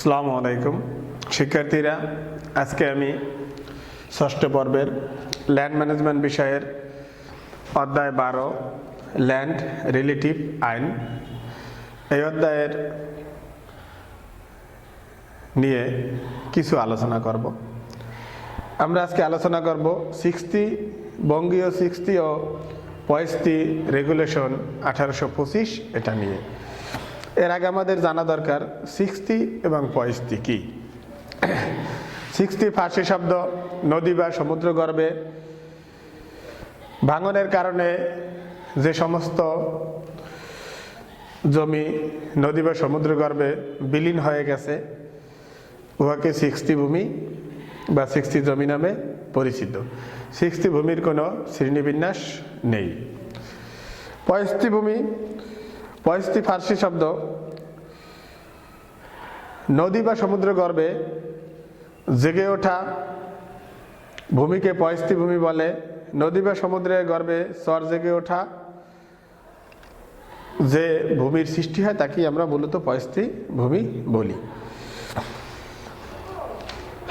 আসসালামু আলাইকুম শিক্ষার্থীরা, আজকে আমি ষষ্ঠ পর্বের ল্যান্ড ম্যানেজমেন্ট বিষয়ের অধ্যায় 12 ল্যান্ড রিলেটিভ আইন এই অধ্যায়ের নিয়ে কিছু আলোচনা করব। আমরা আজকে আলোচনা করব 60 বঙ্গীয় 60 ও 65 রেগুলেশন 1825 এটা নিয়ে। এর আগে আমাদের জানা দরকার 60 এবং 65 কি। 60 ফার্সি শব্দ, নদী বা সমুদ্রগর্ভে ভাঙনের কারণে যে সমস্ত জমি নদী বা সমুদ্রগর্ভে বিলীন হয়ে গেছে উহাকে 60 ভূমি বা 60 জমি নামে পরিচিত। 60 ভূমির কোনো শ্রেণীবিন্যাস নেই। 65 ভূমি, 65 ফার্সি শব্দ, নদী বা সমুদ্রগর্ভে জেগে ওঠা ভূমিকে 65 ভূমি বলে। নদী বা সমুদ্রের গর্ভে চর জেগে ওঠা যে ভূমির সৃষ্টি হয় তাকেই আমরা মূলত 65 ভূমি বলি।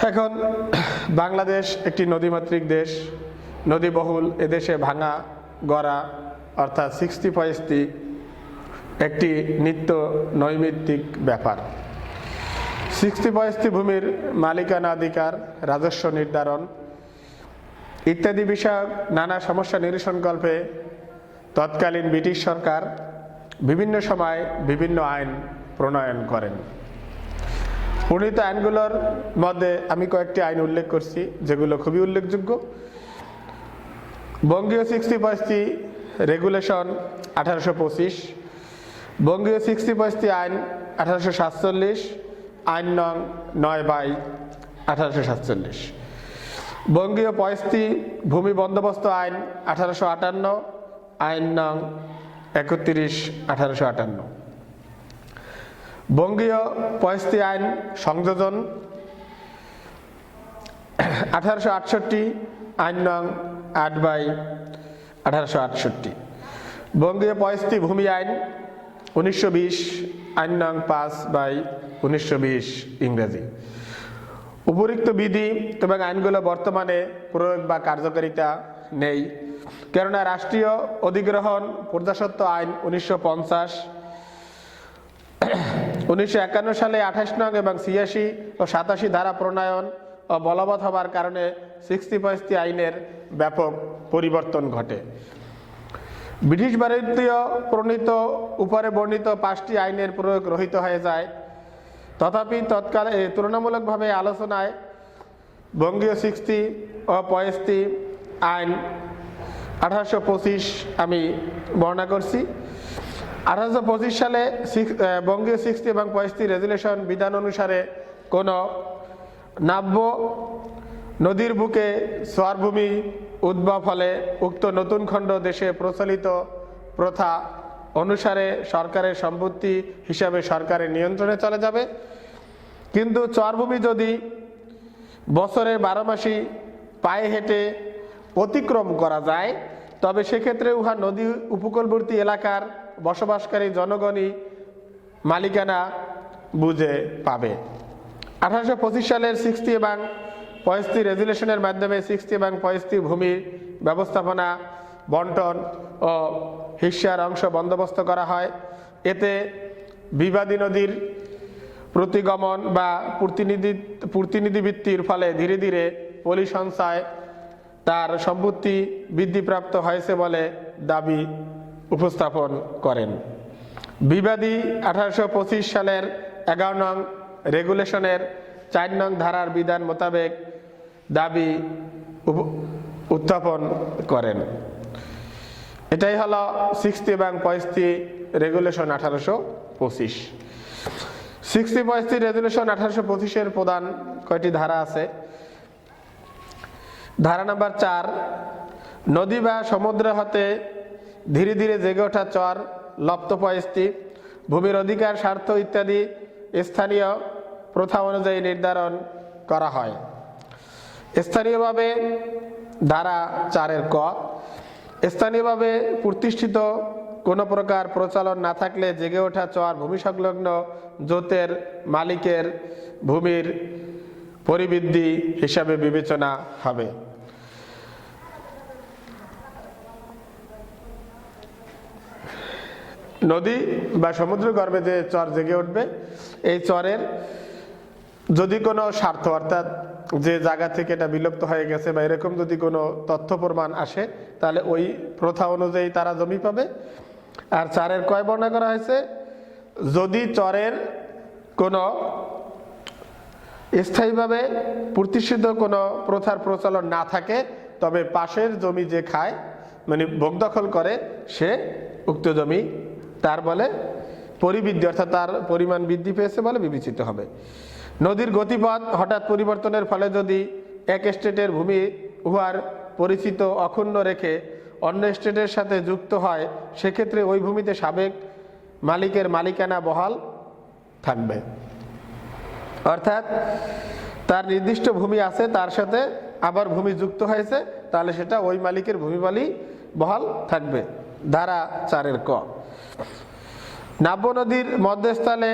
এখন বাংলাদেশ একটি নদীমাতৃক দেশ, নদীবহুল। এদেশে ভাঙা গড়া অর্থাৎ 60-65 একটি নিত্য নৈমিত্তিক ব্যাপার। 60-65 ভূমির মালিকানা অধিকার, রাজস্ব নির্ধারণ ইত্যাদি বিষয়ক নানা সমস্যা নিরসনকল্পে তৎকালীন ব্রিটিশ সরকার বিভিন্ন সময় বিভিন্ন আইন প্রণয়ন করেন। প্রণীত আইনগুলোর মধ্যে আমি কয়েকটি আইন উল্লেখ করছি যেগুলো খুবই উল্লেখযোগ্য। বঙ্গীয় 60-65 রেগুলেশন 1825, বঙ্গীয় 60-65 আইন 1847, আইন নং 9/1847, বঙ্গীয় 65 ভূমি বন্দোবস্ত আইন 1858, আইন নং 31/1858, বঙ্গীয় 65 আইন সংযোজন 1868, আইন নং 8/1868, বঙ্গীয় 65 ভূমি আইন 1920, আইন নং 5/1920 ইংরেজি। উপরিক্ত বিধি এবং আইনগুলো বর্তমানে প্রয়োগ বা কার্যকারিতা নেই, কেননা রাষ্ট্রীয় অধিগ্রহণ প্রজাস্বত্ব আইন 1950, 1951 সালে 28 নং এবং 86 ও 87 ধারা প্রণয়ন ও বলবৎ হবার কারণে 60-65 আইনের ব্যাপক পরিবর্তন ঘটে। ব্রিটিশ ভারতীয় প্রণীত উপরে বর্ণিত 5টি আইনের প্রয়োগ রহিত হয়ে যায়। তথাপি তৎকালে তুলনামূলকভাবে আলোচনায় বঙ্গীয় 60 ও 65 আইন 1825 আমি বর্ণনা করছি। 1825 সালে বঙ্গীয় 60 এবং 65 রেজুলেশন বিধান অনুসারে কোনো নাব্য নদীর বুকে চরভূমি উদ্ভব হলে উক্ত নতুন খণ্ড দেশে প্রচলিত প্রথা অনুসারে সরকারের সম্পত্তি হিসাবে সরকারের নিয়ন্ত্রণে চলে যাবে। কিন্তু চরভূমি যদি বছরে 12 মাসই পায়ে হেঁটে অতিক্রম করা যায় তবে সেক্ষেত্রে উহা নদী উপকূলবর্তী এলাকার বসবাসকারী জনগণই মালিকানা বুঝে পাবে। 1825 সালের 60 এবং 65 রেজুলেশনের মাধ্যমে 60 এবং 65 ভূমি ব্যবস্থাপনা, বন্টন ও হিস্যার অংশ বন্দোবস্ত করা হয়। এতে বিবাদী নদীর প্রতিগমন বা প্রতিনিধিবৃত্তির ফলে ধীরে ধীরে পলি সঞ্চয় তার সম্পত্তি বৃদ্ধিপ্রাপ্ত হয়েছে বলে দাবি উপস্থাপন করেন। বিবাদী 1825 সালের 11 নং রেগুলেশনের 4 নং ধারার বিধান মোতাবেক দাবি উত্থাপন করেন। এটাই হলো 60 এবং 65 রেগুলেশন 1825। 60-65 রেজুলেশন 1825 এর প্রধান কয়টি ধারা আছে। ধারা নাম্বার 4, নদী বা সমুদ্র হতে ধীরে ধীরে জেগে ওঠা চর, লপ্ত 65 ভূমির অধিকার, স্বার্থ ইত্যাদি স্থানীয় প্রথা অনুযায়ী নির্ধারণ করা হয়। স্থানীয়ভাবে ধারা 4 এর ক, স্থানীয়ভাবে প্রতিষ্ঠিত কোনো প্রকার প্রচলন না থাকলে জেগে ওঠা চর ভূমি সংলগ্ন জোতের মালিকের ভূমির পরিবৃদ্ধি হিসাবে বিবেচনা হবে। নদী বা সমুদ্র গর্ভে যে চর জেগে উঠবে, এই চরের যদি কোনো স্বার্থ, অর্থাৎ যে জায়গা থেকে এটা বিলুপ্ত হয়ে গেছে বা এরকম যদি কোনো তথ্য প্রমাণ আসে, তাহলে ওই প্রথা অনুযায়ী তারা জমি পাবে। আর চারের কয় বর্ণনা করা হয়েছে, যদি চরের কোনো স্থায়ীভাবে প্রতিষ্ঠিত কোনো প্রথার প্রচলন না থাকে, তবে পাশের জমি যে খায়, মানে ভোগ দখল করে, সে উক্ত জমি তার বলে পরিবৃদ্ধি, অর্থাৎ তার পরিমাণ বৃদ্ধি পেয়েছে বলে বিবেচিত হবে। নদীর গতিপথ হঠাৎ পরিবর্তনের ফলে যদি এক স্টেটের ভূমি উহার পরিচিত অক্ষুণ্ণ রেখে অন্য স্টেটের সাথে যুক্ত হয়, সেক্ষেত্রে ওই ভূমিতে সাবেক মালিকের মালিকানা বহাল থাকবে। অর্থাৎ তার নির্দিষ্ট ভূমি আছে, তার সাথে আবার ভূমি যুক্ত হয়েছে, তাহলে সেটা ওই মালিকের ভূমি বলেই বহাল থাকবে। ধারা 4 ক। নাব্য নদীর মধ্যস্থলে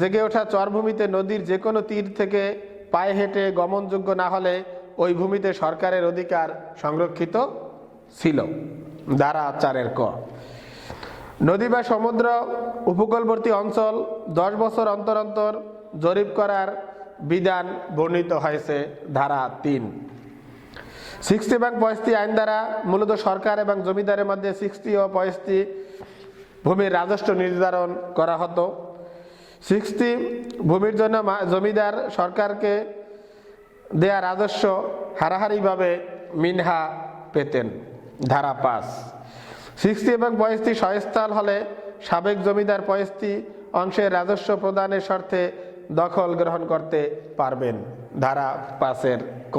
জেগে ওঠা চরভূমিতে নদীর যে কোনো তীর থেকে পায়ে হেঁটে গমনযোগ্য না হলে ওই ভূমিতে সরকারের অধিকার সংরক্ষিত ছিল। ধারা 4 ক। নদী বা সমুদ্র উপকূলবর্তী অঞ্চল 10 বছর অন্তর অন্তর জরিপ করার বিধান বর্ণিত হয়েছে ধারা 3। 60 এবং 65 আইন দ্বারা মূলত সরকার এবং জমিদারের মধ্যে 60 ও 65 ভূমির রাজস্ব নির্ধারণ করা হতো। 60 ভূমির জন্য জমিদার সরকারকে দেয়া রাজস্ব হারাহারিভাবে মিনহা পেতেন। ধারা 5। 60 এবং 65 সহস্থল হলে সাবেক জমিদার 65 অংশের রাজস্ব প্রদানের শর্তে দখল গ্রহণ করতে পারবেন। ধারা 5 ক।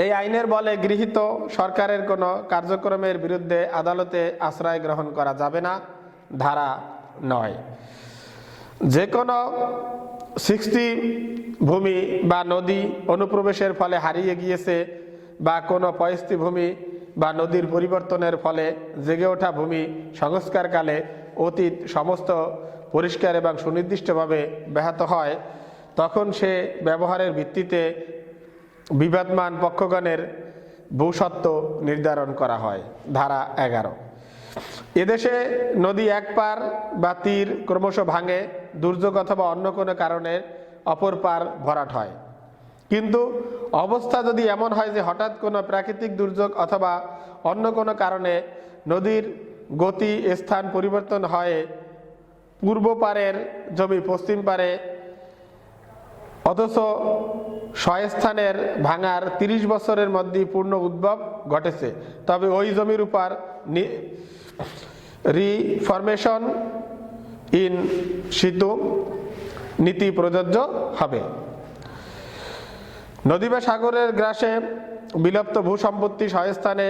এই আইনের বলে গৃহীত সরকারের কোনো কার্যক্রমের বিরুদ্ধে আদালতে আশ্রয় গ্রহণ করা যাবে না। ধারা 9। যে কোনো 60 ভূমি বা নদী অনুপ্রবেশের ফলে হারিয়ে গিয়েছে বা কোনো 65 ভূমি বা নদীর পরিবর্তনের ফলে জেগে ওঠা ভূমি সংস্কারকালে অতীত সমস্ত পরিষ্কার এবং সুনির্দিষ্টভাবে ব্যাহত হয়, তখন সে ব্যবহারের ভিত্তিতে বিবাদমান পক্ষগণের ভূস্বত্ব নির্ধারণ করা হয়। ধারা 11। এদেশে নদী এক পার বা তীর ক্রমশ ভাঙে, দুর্যোগ অথবা অন্য কোনো কারণে অপর পার ভরাট হয়। কিন্তু অবস্থা যদি এমন হয় যে হঠাৎ কোনো প্রাকৃতিক দুর্যোগ অথবা অন্য কোনো কারণে নদীর গতি স্থান পরিবর্তন হয়, পূর্ব পারের জমি পশ্চিম পারে, অথচ স্বস্থানের ভাঙার 30 বছরের মধ্যে পূর্ণ উদ্ভব ঘটেছে, তবে ওই জমির উপর রিফরমেশন ইন সিতু নীতি প্রযোজ্য হবে। নদী বা সাগরের গ্রাসে বিলুপ্ত ভূসম্পত্তি স্বস্থানে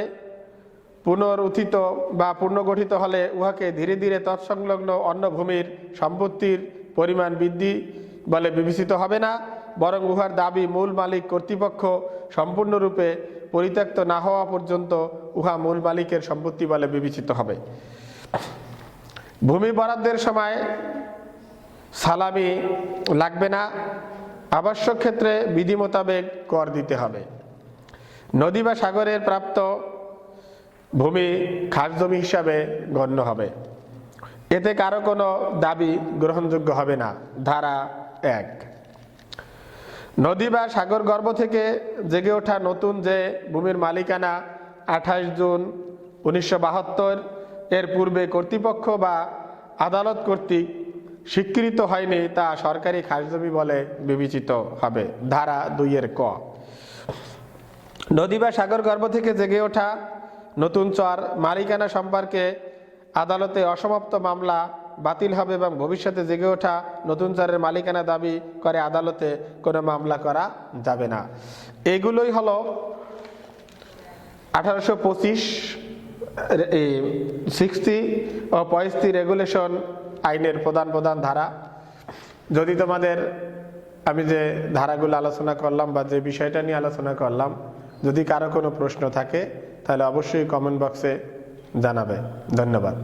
পুনরুত্থিত বা পুনর্গঠিত হলে উহাকে ধীরে ধীরে তৎসংলগ্ন অন্য ভূমির সম্পত্তির পরিমাণ বৃদ্ধি বলে বিবেচিত হবে না, বরং উহার দাবি মূল মালিক কর্তৃপক্ষ সম্পূর্ণরূপে পরিত্যক্ত না হওয়া পর্যন্ত উহা মূল মালিকের সম্পত্তি বলে বিবেচিত হবে। ভূমি বরাদ্দের সময় সালামি লাগবে না, আবশ্যক ক্ষেত্রে বিধি মোতাবেক কর দিতে হবে। নদী বা সাগরের প্রাপ্ত ভূমি খাস জমি হিসাবে গণ্য হবে, এতে কারো কোনো দাবি গ্রহণযোগ্য হবে না। ধারা 1। নদী বা সাগর গর্ভ থেকে জেগে ওঠা নতুন যে ভূমির মালিকানা 28 জুন 1972 এর পূর্বে কর্তৃপক্ষ বা আদালত কর্তৃক স্বীকৃত হয়নি, তা সরকারি খাস জমি বলে বিবেচিত হবে। ধারা 2 ক। নদী বা সাগর গর্ভ থেকে জেগে ওঠা নতুন চর মালিকানা সম্পর্কে আদালতে অসমাপ্ত মামলা বাতিল হবে এবং ভবিষ্যতে জেগে ওঠা নতুন চরের মালিকানা দাবি করে আদালতে কোনো মামলা করা যাবে না। এগুলোই হলো 1825 60 ও 65 রেগুলেশন আইনের প্রধান প্রধান ধারা। যদি তোমাদের আমি যে ধারাগুলো আলোচনা করলাম বা যে বিষয়টা নিয়ে আলোচনা করলাম, যদি কারো কোনো প্রশ্ন থাকে তাহলে অবশ্যই কমেন্ট বক্সে জানাবে। ধন্যবাদ।